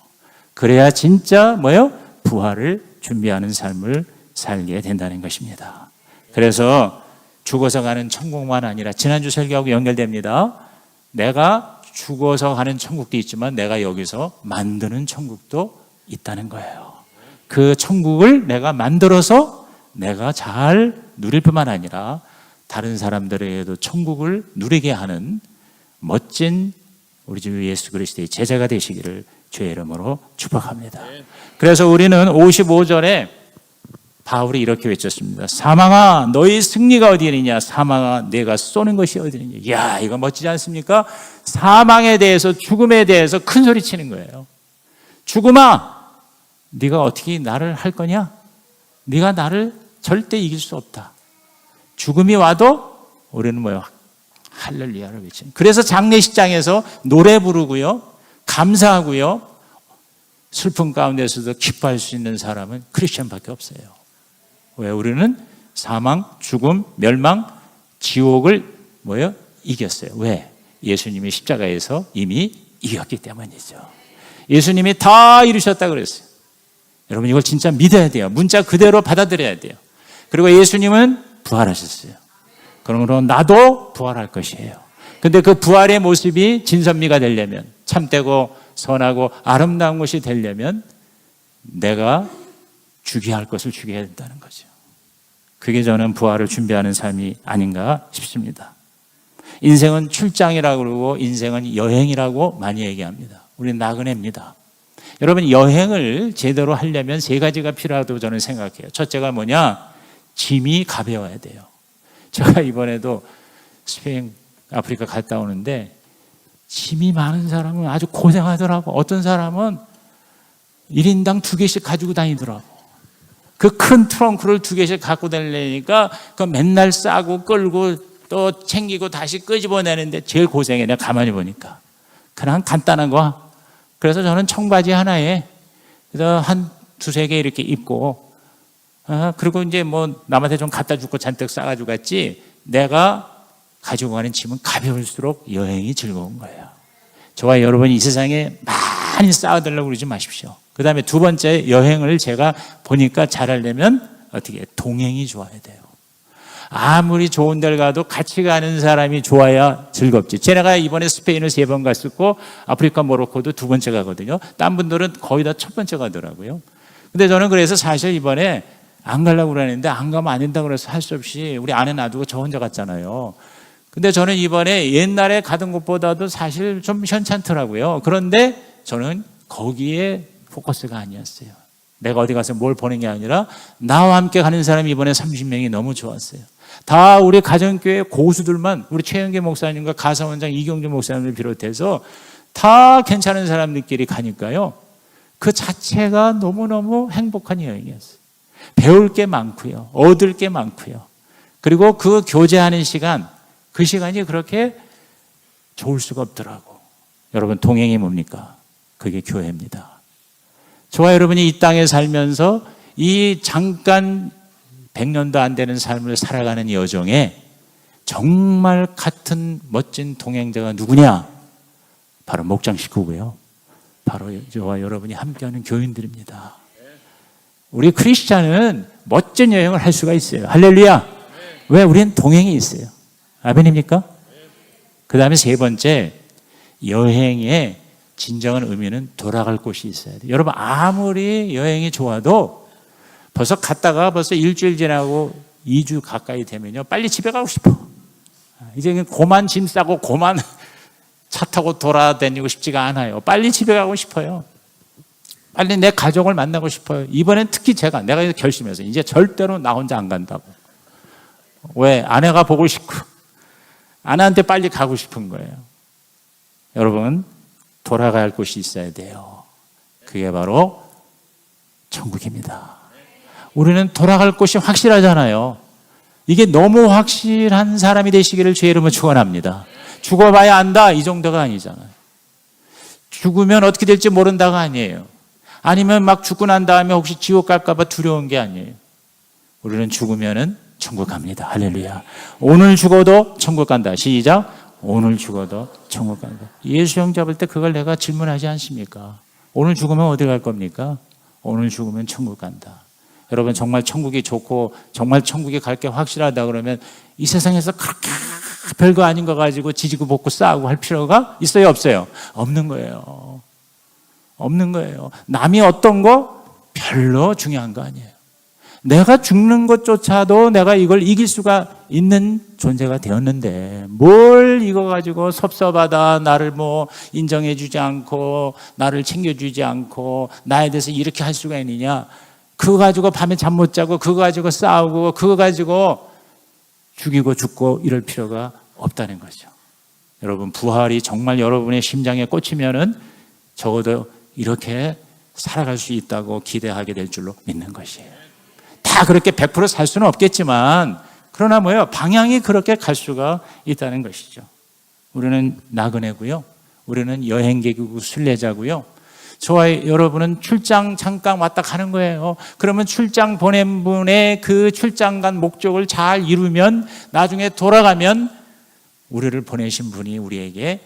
그래야 진짜 뭐예요? 부활을 준비하는 삶을 살게 된다는 것입니다. 그래서 죽어서 가는 천국만 아니라 지난주 설교하고 연결됩니다. 내가 죽어서 가는 천국도 있지만 내가 여기서 만드는 천국도 있다는 거예요. 그 천국을 내가 만들어서 내가 잘 누릴 뿐만 아니라 다른 사람들에게도 천국을 누리게 하는 멋진 우리 주 예수 그리스도의 제자가 되시기를 주의 이름으로 축복합니다. 그래서 우리는 55절에 바울이 이렇게 외쳤습니다. 사망아 너희 승리가 어디에 있느냐, 사망아 내가 쏘는 것이 어디에 있느냐. 이야, 이거 멋지지 않습니까? 사망에 대해서, 죽음에 대해서 큰 소리 치는 거예요. 죽음아 네가 어떻게 나를 할 거냐? 네가 나를 절대 이길 수 없다. 죽음이 와도 우리는 뭐요? 할렐루야를 외치는. 그래서 장례식장에서 노래 부르고요, 감사하고요, 슬픔 가운데서도 기뻐할 수 있는 사람은 크리스천밖에 없어요. 왜? 우리는 사망, 죽음, 멸망, 지옥을 뭐요? 이겼어요. 왜? 예수님이 십자가에서 이미 이겼기 때문이죠. 예수님이 다 이루셨다 그랬어요. 여러분 이걸 진짜 믿어야 돼요. 문자 그대로 받아들여야 돼요. 그리고 예수님은 부활하셨어요. 그러므로 나도 부활할 것이에요. 근데 그 부활의 모습이 진선미가 되려면, 참되고 선하고 아름다운 것이 되려면 내가 죽여야 할 것을 죽여야 된다는 거죠. 그게 저는 부활을 준비하는 삶이 아닌가 싶습니다. 인생은 출장이라고 그러고 인생은 여행이라고 많이 얘기합니다. 우리는 나그네입니다. 여러분 여행을 제대로 하려면 세 가지가 필요하다고 저는 생각해요. 첫째가 뭐냐? 짐이 가벼워야 돼요. 제가 이번에도 스페인, 아프리카 갔다 오는데 짐이 많은 사람은 아주 고생하더라고. 어떤 사람은 1인당 2개씩 가지고 다니더라고. 그 큰 트렁크를 2개씩 갖고 다니려니까 그 맨날 싸고 끌고 또 챙기고 다시 끄집어내는데 제일 고생해. 내가 가만히 보니까. 그냥 간단한 거. 그래서 저는 청바지 하나에 그래서 한 2-3개 이렇게 입고, 그리고 이제 뭐 남한테 좀 갖다 주고 잔뜩 싸가지고 갔지, 내가 가지고 가는 짐은 가벼울수록 여행이 즐거운 거예요. 저와 여러분이 이 세상에 많이 쌓아달라고 그러지 마십시오. 그 다음에 두 번째, 여행을 제가 보니까 잘하려면 어떻게 동행이 좋아야 돼요. 아무리 좋은 데를 가도 같이 가는 사람이 좋아야 즐겁지. 제가 이번에 스페인을 3번 갔었고 아프리카 모로코도 2번째 가거든요. 딴 분들은 거의 다 첫 번째 가더라고요. 근데 저는 그래서 사실 이번에 안 가려고 그러는데 안 가면 안 된다고 그래서 할 수 없이 우리 아내 놔두고 저 혼자 갔잖아요. 근데 저는 이번에 옛날에 가던 곳보다도 사실 좀 현찮더라고요. 그런데 저는 거기에 포커스가 아니었어요. 내가 어디 가서 뭘 보는 게 아니라 나와 함께 가는 사람이 이번에 30명이 너무 좋았어요. 다 우리 가정교회 고수들만, 우리 최영계 목사님과 가사원장 이경주 목사님을 비롯해서 다 괜찮은 사람들끼리 가니까요, 그 자체가 너무너무 행복한 여행이었어요. 배울 게 많고요, 얻을 게 많고요, 그리고 그 교제하는 시간, 그 시간이 그렇게 좋을 수가 없더라고. 여러분, 동행이 뭡니까? 그게 교회입니다. 저와 여러분이 이 땅에 살면서 이 잠깐 100년도 안 되는 삶을 살아가는 여정에 정말 같은 멋진 동행자가 누구냐? 바로 목장 식구고요, 바로 저와 여러분이 함께하는 교인들입니다. 우리 크리스찬은 멋진 여행을 할 수가 있어요. 할렐루야. 왜? 우리는 동행이 있어요. 아멘입니까? 그 다음에 세 번째, 여행의 진정한 의미는 돌아갈 곳이 있어야 돼요. 여러분, 아무리 여행이 좋아도 벌써 갔다가 벌써 일주일 지나고 2주 가까이 되면요, 빨리 집에 가고 싶어. 이제 고만 짐 싸고 고만 차 타고 돌아다니고 싶지가 않아요. 빨리 집에 가고 싶어요. 빨리 내 가족을 만나고 싶어요. 이번엔 특히 내가 결심해서 이제 절대로 나 혼자 안 간다고. 왜? 아내가 보고 싶고 아내한테 빨리 가고 싶은 거예요. 여러분, 돌아가야 할 곳이 있어야 돼요. 그게 바로 천국입니다. 우리는 돌아갈 곳이 확실하잖아요. 이게 너무 확실한 사람이 되시기를 주의 이름으로 축원합니다. 죽어봐야 안다, 이 정도가 아니잖아요. 죽으면 어떻게 될지 모른다가 아니에요. 아니면 막 죽고 난 다음에 혹시 지옥 갈까 봐 두려운 게 아니에요. 우리는 죽으면은 천국 갑니다. 할렐루야. 오늘 죽어도 천국 간다. 시작. 오늘 죽어도 천국 간다. 예수형 잡을 때 그걸 내가 질문하지 않습니까? 오늘 죽으면 어디 갈 겁니까? 오늘 죽으면 천국 간다. 여러분, 정말 천국이 좋고 정말 천국에 갈 게 확실하다 그러면 이 세상에서 그렇게 별거 아닌 거 가지고 지지고 볶고 싸우고 할 필요가 있어요, 없어요? 없는 거예요. 없는 거예요. 남이 어떤 거 별로 중요한 거 아니에요. 내가 죽는 것조차도 내가 이걸 이길 수가 있는 존재가 되었는데 뭘 이거 가지고 섭섭하다, 나를 뭐 인정해 주지 않고 나를 챙겨주지 않고 나에 대해서 이렇게 할 수가 있느냐. 그거 가지고 밤에 잠 못 자고 그거 가지고 싸우고 그거 가지고 죽이고 죽고 이럴 필요가 없다는 거죠. 여러분, 부활이 정말 여러분의 심장에 꽂히면은 적어도 이렇게 살아갈 수 있다고 기대하게 될 줄로 믿는 것이에요. 다 그렇게 100% 살 수는 없겠지만 그러나 뭐예요? 방향이 그렇게 갈 수가 있다는 것이죠. 우리는 나그네고요. 우리는 여행객이고 순례자고요. 저와 여러분은 출장 잠깐 왔다 가는 거예요. 그러면 출장 보낸 분의 그 출장 간 목적을 잘 이루면 나중에 돌아가면 우리를 보내신 분이 우리에게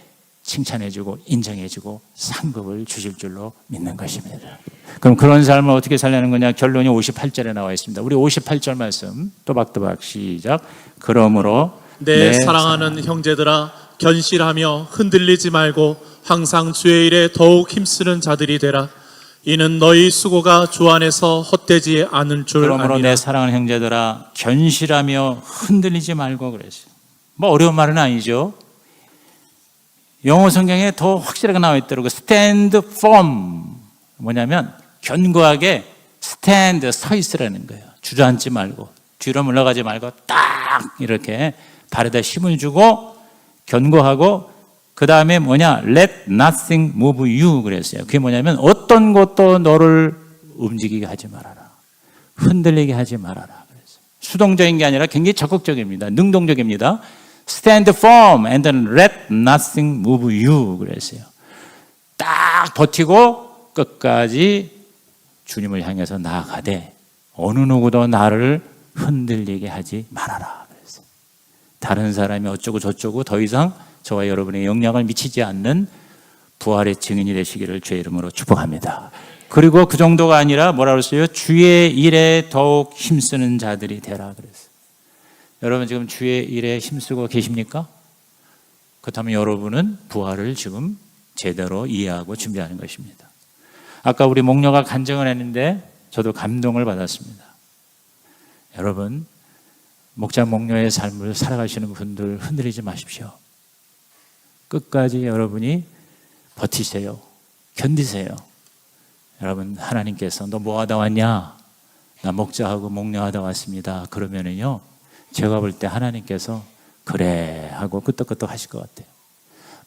칭찬해주고 인정해주고 상급을 주실 줄로 믿는 것입니다. 그럼 그런 삶을 어떻게 살려는 거냐? 결론이 58절에 나와 있습니다. 우리 58절 말씀 또박또박 시작. 그러므로 내 사랑하는 형제들아, 견실하며 흔들리지 말고 항상 주의 일에 더욱 힘쓰는 자들이 되라. 이는 너희 수고가 주 안에서 헛되지 않은 줄 그러므로 아니라. 내 사랑하는 형제들아, 견실하며 흔들리지 말고 그랬어요. 뭐 어려운 말은 아니죠. 영어 성경에 더 확실하게 나와 있더라고요. stand firm. 뭐냐면 견고하게 stand, 서 있으라는 거예요. 주저앉지 말고 뒤로 물러가지 말고 딱 이렇게 발에다 힘을 주고 견고하고, 그 다음에 뭐냐? let nothing move you 그랬어요. 그게 뭐냐면 어떤 것도 너를 움직이게 하지 말아라, 흔들리게 하지 말아라 그랬어요. 수동적인 게 아니라 굉장히 적극적입니다. 능동적입니다. stand firm and let nothing move you 그랬어요. 딱 버티고 끝까지 주님을 향해서 나아가되 어느 누구도 나를 흔들리게 하지 말아라 그랬어요. 다른 사람이 어쩌고 저쩌고 더 이상 저와 여러분의 영향을 미치지 않는 부활의 증인이 되시기를 주의 이름으로 축복합니다. 그리고 그 정도가 아니라 뭐라 그랬어요? 주의 일에 더욱 힘쓰는 자들이 되라 그랬어요. 여러분 지금 주의 일에 힘쓰고 계십니까? 그렇다면 여러분은 부활을 지금 제대로 이해하고 준비하는 것입니다. 아까 우리 목녀가 간증을 했는데 저도 감동을 받았습니다. 여러분, 목장 목녀의 삶을 살아가시는 분들 흔들리지 마십시오. 끝까지 여러분이 버티세요. 견디세요. 여러분, 하나님께서 너 뭐 하다 왔냐? 나 목자하고 목녀하다 왔습니다. 그러면은요, 제가 볼 때 하나님께서 그래 하고 끄떡끄떡 하실 것 같아요.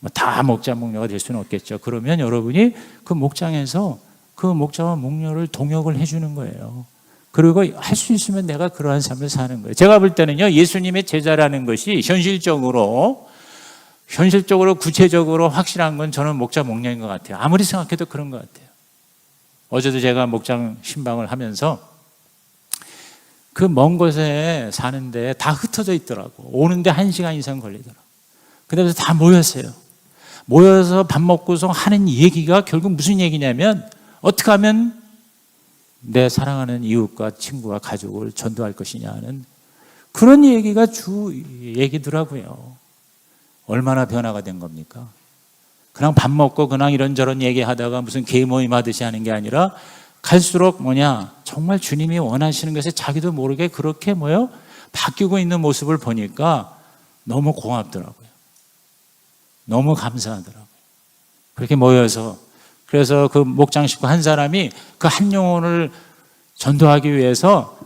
뭐 다 목자 목녀가 될 수는 없겠죠. 그러면 여러분이 그 목장에서 그 목자와 목녀를 동역을 해주는 거예요. 그리고 할 수 있으면 내가 그러한 삶을 사는 거예요. 제가 볼 때는요, 예수님의 제자라는 것이 현실적으로 구체적으로 확실한 건 저는 목자 목녀인 것 같아요. 아무리 생각해도 그런 것 같아요. 어제도 제가 목장 신방을 하면서 그 먼 곳에 사는데 다 흩어져 있더라고. 오는데 1시간 이상 걸리더라고. 그다음에 다 모였어요. 모여서 밥 먹고서 하는 얘기가 결국 무슨 얘기냐면, 어떻게 하면 내 사랑하는 이웃과 친구와 가족을 전도할 것이냐 하는 그런 얘기가 주 얘기더라고요. 얼마나 변화가 된 겁니까? 그냥 밥 먹고 그냥 이런저런 얘기하다가 무슨 개인 모임 하듯이 하는 게 아니라 갈수록 정말 주님이 원하시는 것에 자기도 모르게 그렇게 바뀌고 있는 모습을 보니까 너무 고맙더라고요. 너무 감사하더라고요. 그렇게 모여서, 그래서 그 목장 식구 한 사람이 그 한 영혼을 전도하기 위해서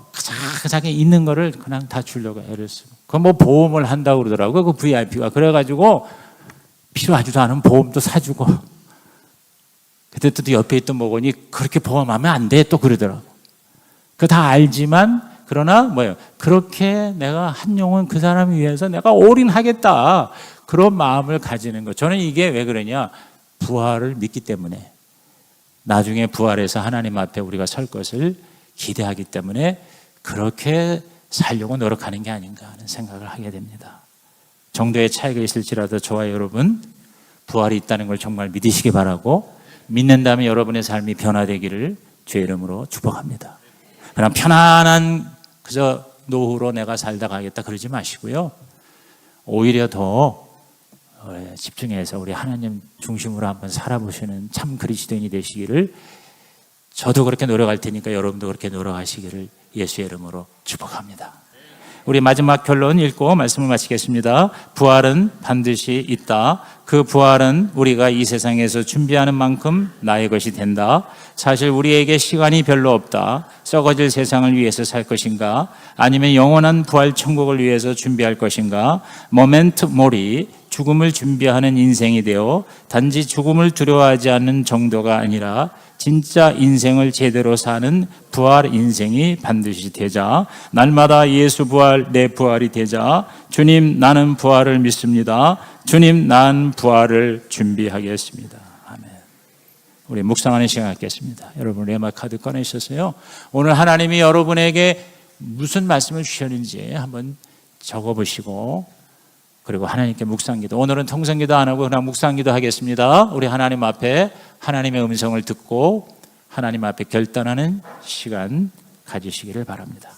자기 있는 거를 그냥 다 주려고 애를 쓰고, 그 보험을 한다고 그러더라고요. 그 VIP가. 그래가지고 필요하지도 않은 보험도 사주고, 그때 또 옆에 있던 목원이 그렇게 보험하면 안 돼 또 그러더라고. 그거 다 알지만, 그러나 그렇게 내가 한 영혼 그 사람을 위해서 내가 올인하겠다, 그런 마음을 가지는 것. 저는 이게 왜 그러냐, 부활을 믿기 때문에, 나중에 부활해서 하나님 앞에 우리가 설 것을 기대하기 때문에 그렇게 살려고 노력하는 게 아닌가 하는 생각을 하게 됩니다. 정도의 차이가 있을지라도 저와 여러분, 부활이 있다는 걸 정말 믿으시기 바라고, 믿는다면 여러분의 삶이 변화되기를 주의 이름으로 축복합니다. 그냥 편안한 그저 노후로 내가 살다 가겠다 그러지 마시고요, 오히려 더 집중해서 우리 하나님 중심으로 한번 살아보시는 참 그리스도인이 되시기를, 저도 그렇게 노력할 테니까 여러분도 그렇게 노력하시기를 예수의 이름으로 축복합니다. 우리 마지막 결론 읽고 말씀을 마치겠습니다. 부활은 반드시 있다. 그 부활은 우리가 이 세상에서 준비하는 만큼 나의 것이 된다. 사실 우리에게 시간이 별로 없다. 썩어질 세상을 위해서 살 것인가, 아니면 영원한 부활 천국을 위해서 준비할 것인가. 모멘트 모리, 죽음을 준비하는 인생이 되어 단지 죽음을 두려워하지 않는 정도가 아니라 진짜 인생을 제대로 사는 부활 인생이 반드시 되자. 날마다 예수 부활, 내 부활이 되자. 주님, 나는 부활을 믿습니다. 주님, 난 부활을 준비하겠습니다. 아멘. 우리 묵상하는 시간 갖겠습니다. 여러분 레마 카드 꺼내셨어요? 오늘 하나님이 여러분에게 무슨 말씀을 주셨는지 한번 적어보시고, 그리고 하나님께 묵상기도, 오늘은 통성기도 안 하고 그냥 묵상기도 하겠습니다. 우리 하나님 앞에 하나님의 음성을 듣고 하나님 앞에 결단하는 시간 가지시기를 바랍니다.